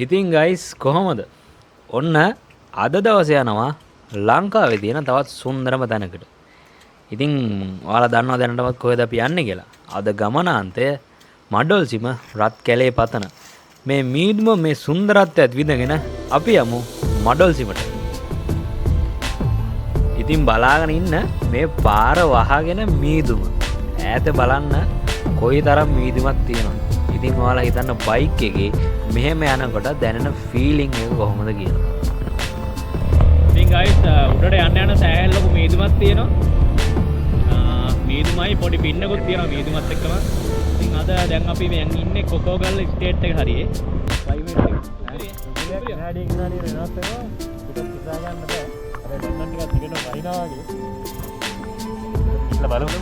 ඉතින් ගයිස් කොහොමද? ඔන්න අද දවසේ යනවා ලංකාවේ තියෙන තවත් සුන්දරම තැනකට. ඉතින් ඔයාලා දන්නවා දැනටමත් කොහෙද අපි යන්නේ කියලා. අද ගමනාන්තය මඩොල්සිම රත් කැලේ පතන මේ මීදුම මේ සුන්දරත්වයත් විඳගෙන අපි යමු මඩොල්සිමට. ඉතින් බලාගෙන ඉන්න මේ පාර වහගෙන මීදුම. ඈත බලන්න කොයිතරම් මීදුමක් තියෙනවද? ඉතින් ඔයාලා හිතන්න බයික් එකේ මෙහෙම යනකොට දැනෙන ෆීලිං එක කොහොමද කියලා. ඉතින් ගයිස් උඩට යන්න සෑහෙන ලොකු මීදුමක් තියෙනවා. මීදුමයි පොඩි පින්නකුත් තියෙනවා මීදුමත් එක්කම. ඉතින් අද දැන් අපි මේ ඉන්නේ කොකෝගල් ස්ටේට් එක හරියේ. ප්‍රයිවට් එක. ගාඩි වෙනස් වෙනවා. ටිකක් හිතා ගන්න බෑ. අර දැන් ටිකක් දිගට වයින්නවා වගේ. ඉట్లా බලමු.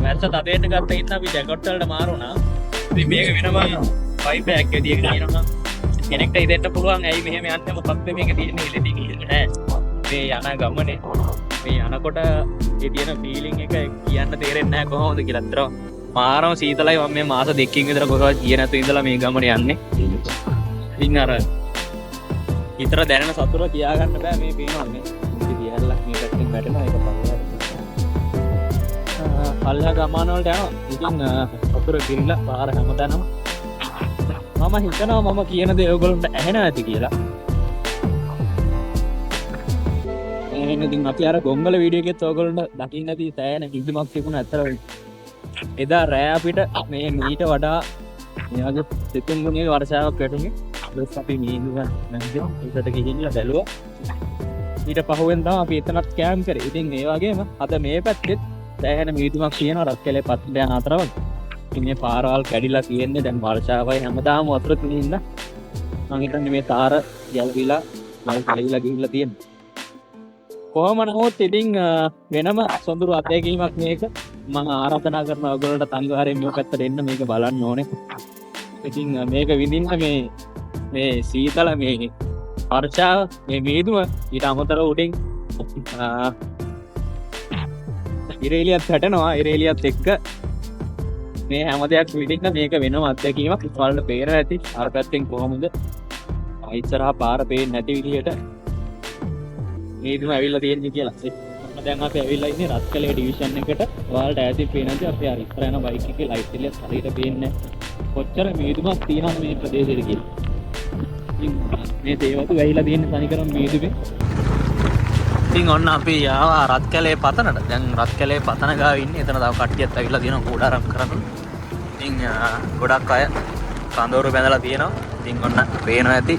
වැස්ස තදේට ගත්ත ඉන්න අපි ජැකට් වලට මාරුණා. ඉතින් මේක වෙනම පයිප් එකක් ඇදී කියනවා. කෙනෙක්ට ඉදෙන්න පුළුවන් ඇයි මෙහෙම යන්නේ මොකක්ද මේක තියෙන්නේ ඉතින් නෑ. මේ යන ගමනේ මේ යනකොට ඒ තියෙන ෆීලිං එක කියන්න තේරෙන්නේ නැහැ කොහොමද කියලා. අතර මාරම සීතලයි මම මේ මාස දෙකකින් විතර කොහොමද ගියේ නැතු ඉඳලා මේ ගමනේ යන්නේ. ඉතින් අර විතර දැනෙන සතුට කියා ගන්න බෑ මේ පේනවා මේ. ඉතින් දිහල්ලක් මේ පැත්තෙන් වැටෙනවා ඒක පස්සට. අල්ලා ගමන වලට යනවා. ඉතින් වතුර ගිරිලා පාර හැමතැනම මම හිතනවා මම කියන දේ ඔයගොල්ලන්ට ඇහෙනවා ඇති කියලා. එහෙනම් ඉතින් අපි අර ගොංගල වීඩියෝ එකෙත් ඔයගොල්ලන්ට දකින්න ඇති සෑහෙන කිසිමක් තිබුණා ඇත්තට. එදා රෑ අපිට මේ මීට වඩා මේ වගේ දෙතුන් ගුණයක වර්ෂාවක් වැටුනේ. ඊට අපි මීදුව නැන්ද ඒකට ගිහින් බැලුවා. ඊට පහුවෙන් තමයි අපි එතනත් කැම්ප් කරේ. ඉතින් ඒ වගේම අද මේ පැත්තෙත් සෑහෙන මීදුමක් තියෙනවා රත් කැලේ පත්ලේ යන අතරවල. ඉතින් මේ පාරවල් කැඩිලා තියෙන්නේ දැන් වර්ෂාවයි හැමදාම වතුර තියෙන මම හිතන්නේ මේ තාර යල්විලා මල් කැලිලා ගිහිල්ලා තියෙනවා. කොහොම නමුත් ඉතින් වෙනම සොඳුරු අත්දැකීමක් මේක. මම ආරාධනා කරනවා ඔයගොල්ලන්ට තංගහරෙන් මේ පැත්තට එන්න මේක බලන්න ඕනේ. ඉතින් මේක විඳින්න මේ සීතල මේ වර්ෂාව මේ මීදුම ඊට අමතරව උඩින් ඉරේලියත් හැටෙනවා. ඉරේලියත් එක්ක මේ හැම දෙයක් විඳින්න මේක වෙනම අත්දැකීමක්. ඔයාලට පේනවා ඇති අර පැත්තෙන් කොහොමද ඉස්සරහා පාර පේන්නේ නැති විදිහට මීදුම ඇවිල්ලා තියෙන්නේ කියලා. දැන් අපි ඇවිල්ලා ඉන්නේ රත්කලේ ඩිවිෂන් එකට. ඔයාලට ඈතින් පේනදී අපි අර ඉස්සර යන බයික් එකේ ලයිට් එළියත් හරියට පේන්නේ කොච්චර මීදුමක් තියෙනවද මේ ප්‍රදේශෙට කියලා. ඉතින් මේ දේවතු වැහිලා තියෙන තනිකරම මීදුමේ. ඉතින් ඔන්න අපි ආවා රත්කැලේ පතනට. දැන් රත්කැලේ පතන ගාව ඉන්නේ. එතන තව කට්ටියත් ඇවිල්ලා තියෙනවා කෝඩාරම් කරන්න. ඉතින් ගොඩක් අය කඳවුරු බැඳලා තියෙනවා. ඉතින් ඔන්න පේනවා ඇති.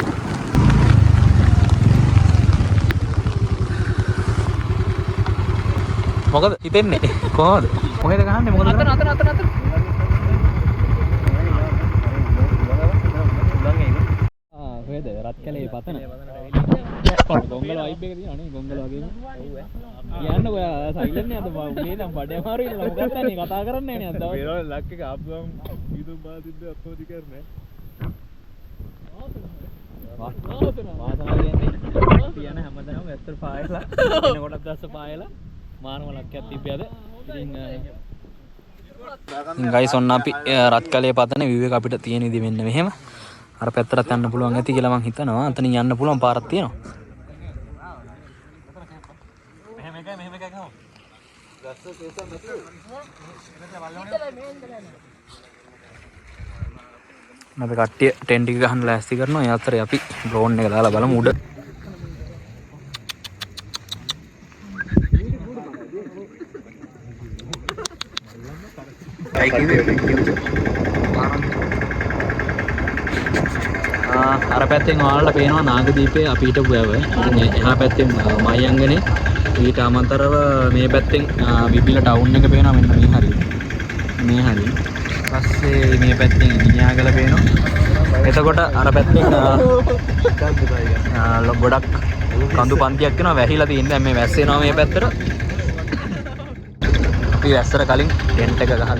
මොකද හිතෙන්නේ? කොහොමද? මොකේද ගහන්නේ? මොකද අතන හොයද රත්කැලේ පතන. ගොංගල වයිබ් එක තියෙනවා නේ ගොංගල වගේම. කියන්න ඔයා සයිලන්ට් නේ අද මේ නම් බඩේ අමාරු ඉන්න මොකක්ද නේ කතා කරන්නේ නේ අද. මේ ලක් එක ආපු ගමන් YouTube බාදින්ද අප්ලෝඩ් කරන්නේ. වාසනාව කියන්නේ පියන හැමදාම වැස්තර පායලා එන කොටත් දැස්ස පායලා මානව ලක්කයක් තිබ්බයද. ඉතින් ගයිස් ඔන්න අපි රත්කැලේ පතන view එක අපිට තියෙන විදිහ මෙන්න මෙහෙම. අර පැත්තට යන්න පුළුවන් ඇති කියලා මං හිතනවා. අතනින් යන්න පුළුවන් පාරක් තියෙනවා. මෙහෙම එකයි ගහමු. ගස්ස තේසම් නැතුව. අපි කට්ටිය ටෙන්ට් එක ගහන්න ලෑස්ති කරනවා. ඒ අතරේ අපි ඩ්‍රෝන් එක දාලා බලමු උඩ. අර පැත්තෙන් ඔයාලට පේනවා නාගදීපේ අපි හිටපු වැව. ඉතින් එහා පැත්තෙන් මයංගනේ. ඊට අමතරව මේ පැත්තෙන් විපිල ටවුන් එක පේනවා මෙන්න මේ හරිය. මේ හරිය. ඊපස්සේ මේ පැත්තෙන් ඉනියාගල පේනවා. එතකොට අර පැත්තෙන් ගොඩක් කඳු පන්තියක් වෙනවා වැහිලා තියෙන. දැන් මේ වැස්ස එනවා මේ පැත්තට. අපි වැස්සට කලින් ටෙන්ට් එක ගහලා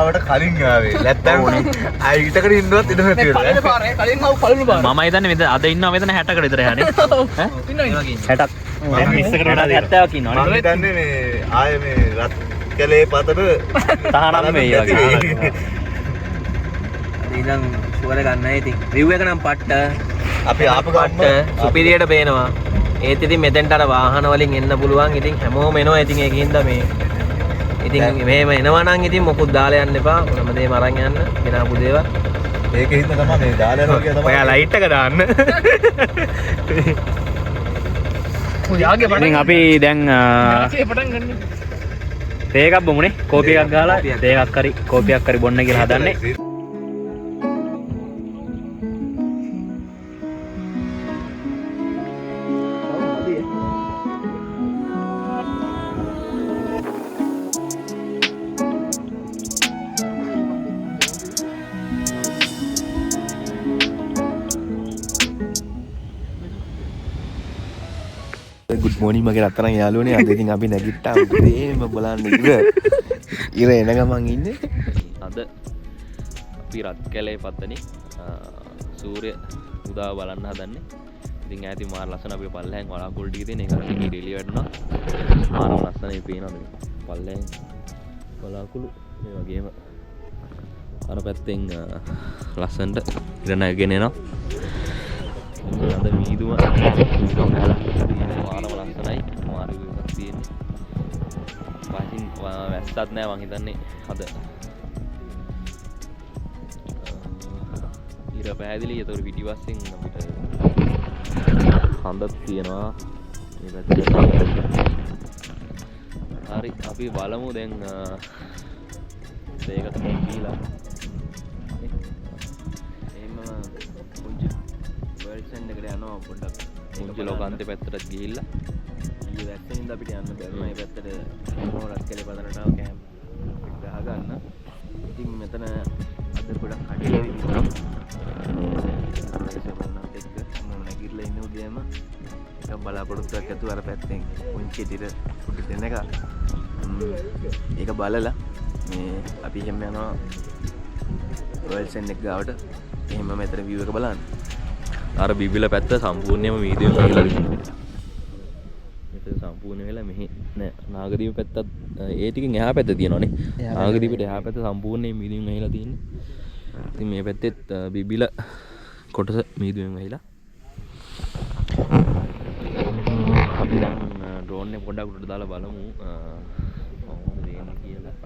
කතාවට කලින් ආවේ. නැත්තම් අයිටකට ඉන්නවත් ඉඩ නැති වෙලා. මම හිතන්නේ මෙතන අද ඉන්නවා මෙතන 60කට විතර යන්නේ. ඈ 60ක්. දැන් 70ක් ඉන්නවනේ. මම හිතන්නේ මේ ආයේ මේ රත් කැලේ පතර තහනම් මේ වගේ. ඉතින් ෂුවර් ගන්නයි ඉතින් රිව් එක නම් පට්ට අපි ආපු පට්ට සුපිරියට පේනවා. ඒත් ඉතින් මෙතෙන්ට අර වාහන වලින් එන්න පුළුවන්. ඉතින් හැමෝම එනවා. ඉතින් ඒකින්ද මේ ඉතින් මෙහෙම එනවා නම් ඉතින් මොකුත් දාලා යන්න එපා. මොනම දේම අරන් යන්න. ගෙනාපු දේවල්. ඒකේ හින්දා තමයි මේ දාලා යනවා කියලා තමයි. ඔයා ලයිට් එක දාන්න. ඉතින් අපි දැන් තේ එකක් බොමුනේ. කෝපි එකක් ගහලා තේ එකක් හරි කෝපියක් හරි බොන්න කියලා හදන්නේ. good morning මගේ රත්තරන් යාළුවනේ. අද ඉතින් අපි නැගිට්ටා උදේම බලන්න ඉර එන ගමන් ඉන්නේ. අද අපි රත් කැලේ පත්තනේ සූර්ය උදාව බලන්න හදන්නේ. ඉතින් ඈතින් මාර ලස්සන අපේ පල්ලෙන් වලාකුළු ටික තියෙන. ඒක හරියට ඉරිලි වැටෙනවා. මාර ලස්සනයි පේනවා මේ පල්ලෙන් වලාකුළු. මේ වගේම අර පැත්තෙන් ලස්සනට ඉර නැගෙන එනවා. අද මීදුම මාරම ලස්සනයි. මාර විවයක් තියෙන්නේ. පහින් වැස්සත් නෑ මං හිතන්නේ අද. ඉර පැහැදිලි. ඒතකොට පිටිපස්සෙන් අපිට හඳක් තියෙනවා. මේ පැත්තේ. හරි අපි බලමු දැන් මේකට ගිහිලා. යනවා පොඩ්ඩක් මුංජි ලෝකාන්තේ පැත්තට ගිහිල්ලා ඊයේ වැස්සෙන්ද අපිට යන්න බැරි මේ පැත්තට මොනවත් කැලේ පදනට ආව කැම්ප් ගහ ගන්න. ඉතින් මෙතන අද ගොඩක් කඩේ විදිනවා. සමහරවිට එක්ක මම නැගිටලා ඉන්න උදේම එක බලාපොරොත්තුවක් ඇතුව අර පැත්තෙන් මුංජි දිර ෆුඩ් දෙන එක. ඒක බලලා මේ අපි එහෙම යනවා රොයල් සෙන් එක ගාවට. එහෙම මෙතන view එක බලන්න. අර බිබිල පැත්ත සම්පූර්ණයෙන්ම වීදියෝ කියලා තියෙනවා. මෙතන සම්පූර්ණ වෙලා මෙහි නෑ නාගදීප පැත්තත් ඒ ටිකෙන් එහා පැත්ත තියෙනවානේ. නාගදීපට එහා පැත්ත සම්පූර්ණයෙන් වීදියෙන් ඇහිලා තියෙන්නේ. ඉතින් මේ පැත්තෙත් බිබිල කොටස වීදියෙන් ඇහිලා. අපි දැන් ඩ්‍රෝන් එක පොඩ්ඩක් උඩට දාලා බලමු කොහොමද වෙන්නේ කියලා.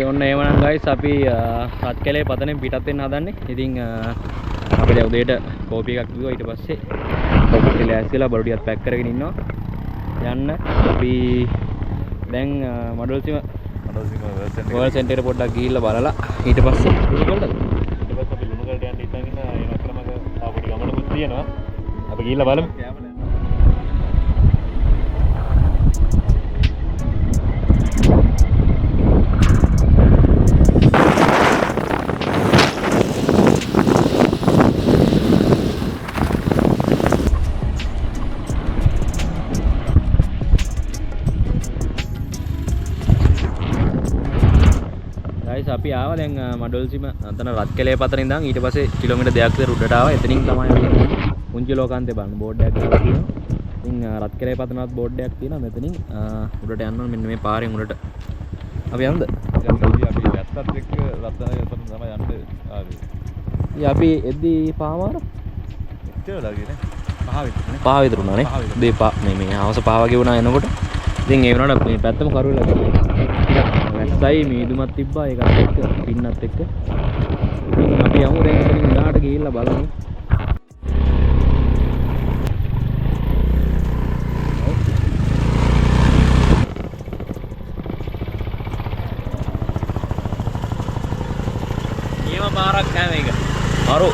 ඔන්න එහෙමනම් ගයිස් අපි රත් කැලේ පතනෙන් පිටත් වෙන්න හදන්නේ. ඉතින් අපිට උදේට කෝපි එකක් බිව්වා. ඊට පස්සේ ඔක්කොම ලෑස්තිලා බඩු ටිකක් පැක් කරගෙන ඉන්නවා. යන්න අපි දැන් මඩොල්සිම වර්ල් සෙන්ටර් එකට පොඩ්ඩක් ගිහිල්ලා බලලා ඊට පස්සේ ලුණුගලට අපි ලුණුගලට යන්න ඉතින් එන ක්‍රමක තාපොඩි ගමනකුත් තියෙනවා. අපි ගිහිල්ලා බලමු. අපි ආවා දැන් මඩොල්සිම අතන රත්කැලේ පතන ඉඳන් ඊට පස්සේ කිලෝමීටර් දෙකක් විතර උඩට ආවා. එතනින් තමයි අපි පුංචි ලෝකාන්තේ බලන්න බෝඩ් එකක් දාලා තියෙනවා. ඉතින් රත්කැලේ පතනවත් බෝඩ් එකක් තියෙනවා. මෙතනින් උඩට යන්න ඕන මෙන්න මේ පාරෙන් උඩට. අපි යමුද? අපි වැස්සත් එක්ක රත්තරන් යතන තමයි යන්න ආවේ. ඉතින් අපි එද්දී පහමාර එච්චර ලාගේ නේ. පහ විතර උනානේ. දෙපා මේ හවස පහ වගේ වුණා එනකොට. ඉතින් ඒ වුණාට මේ පැත්තම කරුවලා ගියා. වැස්සයි මීදුමක් තිබ්බා ඒකත් එක්ක පින්නත් එක්ක. ඉතින් අපි යමු දැන් ඉතින් උඩහට ගිහිල්ලා බලමු. නියම පාරක් නෑ මේක. මරු.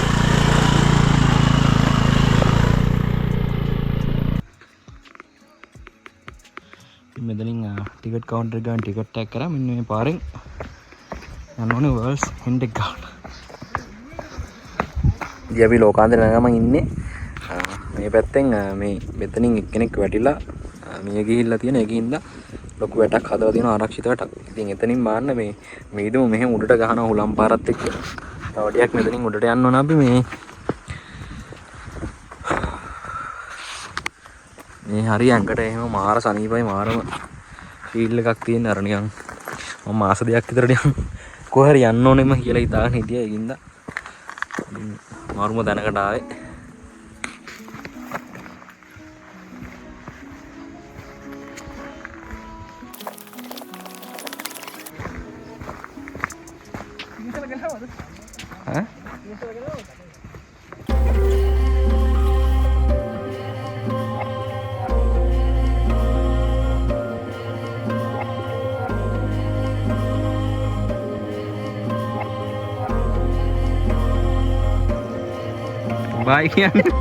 මෙතනින් ටිකට් කවුන්ටර් එක ගාන ටිකට් ටැග් කරා මෙන්න මේ පාරෙන් යන්න ඕනේ වර්ල්ඩ්ස් එන්ඩ් එක ගාන. ඉතින් අපි ලෝකාන්තේ නගම ඉන්නේ මේ පැත්තෙන් මේ මෙතනින් එක්කෙනෙක් වැටිලා මිය ගිහිල්ලා තියෙන එකකින්ද ලොකු වැටක් හදලා තියෙන ආරක්ෂිත වැටක්. ඉතින් එතනින් බාන්න මේ මීදුම මෙහෙම උඩට ගහනවා හුලම් පාරත් එක්ක. තව ටිකක් මෙතනින් උඩට යන්න ඕන අපි මේ හරි ඇඟට එහෙම මාර සනීපයි මාරම ෆීල් එකක් තියෙන අර නිකන් මම මාස දෙකක් විතර නිකන් කොහේ හරි යන්න ඕනෙම කියලා හිතාගෙන හිටියා ඒකින්ද මාරුම දැනකට ආවේ. ඈ bye කියන්නේ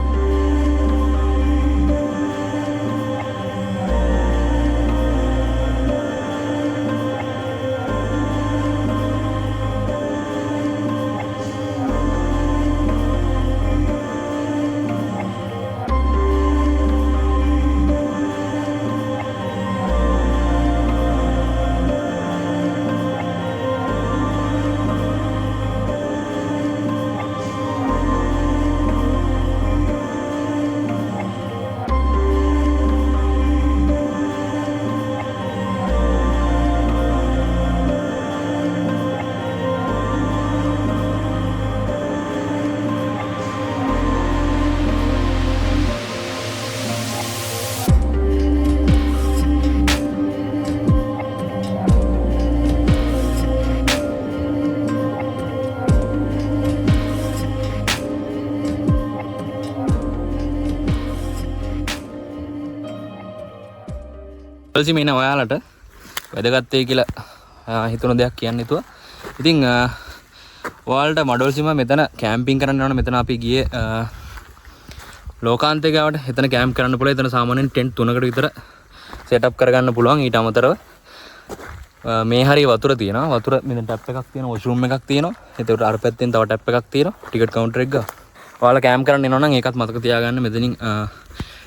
වර්ල්ඩ්ස් මේ ඔයාලට වැදගත් වෙයි කියලා හිතුණ දෙයක් කියන්න හිතුවා. ඉතින් ඔයාලට මඩොල්සිම මෙතන කැම්පින් කරන්න යනවා. මෙතන අපි ගියේ ලෝකාන්තේ ගාවට. එතන කැම්ප් කරන්න පුළුවන්. එතන සාමාන්‍යයෙන් ටෙන්ට් 3කට විතර සෙටප් කරගන්න පුළුවන්. ඊට අමතරව මේ හරිය වතුර තියෙනවා. වතුර මෙතන ටැප් එකක් තියෙනවා. වොෂ්රූම් එකක් තියෙනවා. ඒකට අර පැත්තෙන් තව ටැප් එකක් තියෙනවා. ටිකට් කවුන්ටර් එක ගා. ඔයාලා කැම්ප් කරන්න එනවා නම් ඒකත් මතක තියාගන්න. මෙතනින්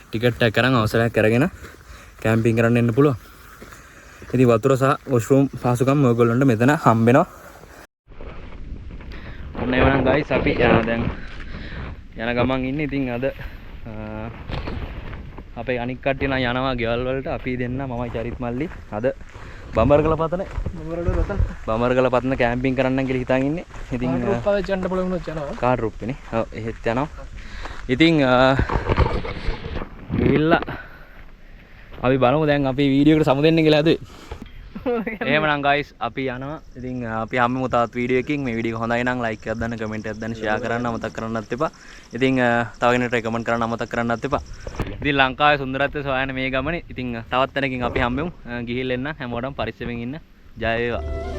ටිකට් එක කරන් අවසරයක් අරගෙන කැම්පින් කරන්න එන්න පුළුවන්. ඉතින් වතුර සහ වොෂ්රූම් පහසුකම් ඔයගොල්ලන්ට මෙතන හම්බෙනවා. ඔන්න එවනම් ගයිස් අපි දැන් යන ගමන් ඉන්නේ. ඉතින් අද අපේ අනික් කට්ටිය නම් යනවා ගෙවල් වලට. අපි දෙන්න මමයි චරිත් මල්ලි අද බඹරගල පතන කැම්පින් කරන්න කියලා හිතාගෙන ඉන්නේ. ඉතින් යන්න පුළුවන් වුණොත් යනවා. කාර් රූප්පනේ. ඔව් එහෙත් යනවා. ඉතින් ගිහිල්ලා අපි බලමු දැන් අපි වීඩියෝ එකට සමු දෙන්න කියලා හදුවේ. එහෙමනම් guys අපි යනවා. ඉතින් අපි හැමෝම තවත් වීඩියෝ එකකින් මේ වීඩියෝ හොඳයි නම් like එකක් දාන්න, comment එකක් දාන්න, share කරන්න අමතක කරන්නත් එපා. ඉතින් තව කෙනෙක්ට recommend කරන්න අමතක කරන්නත් එපා. ඉතින් ලංකාවේ සුන්දරත්වය සොයන මේ ගමනේ ඉතින් තවත් තැනකින් අපි හම්බෙමු. ගිහිල්ලා එන්න හැමෝටම පරිස්සමෙන් ඉන්න. ජය වේවා.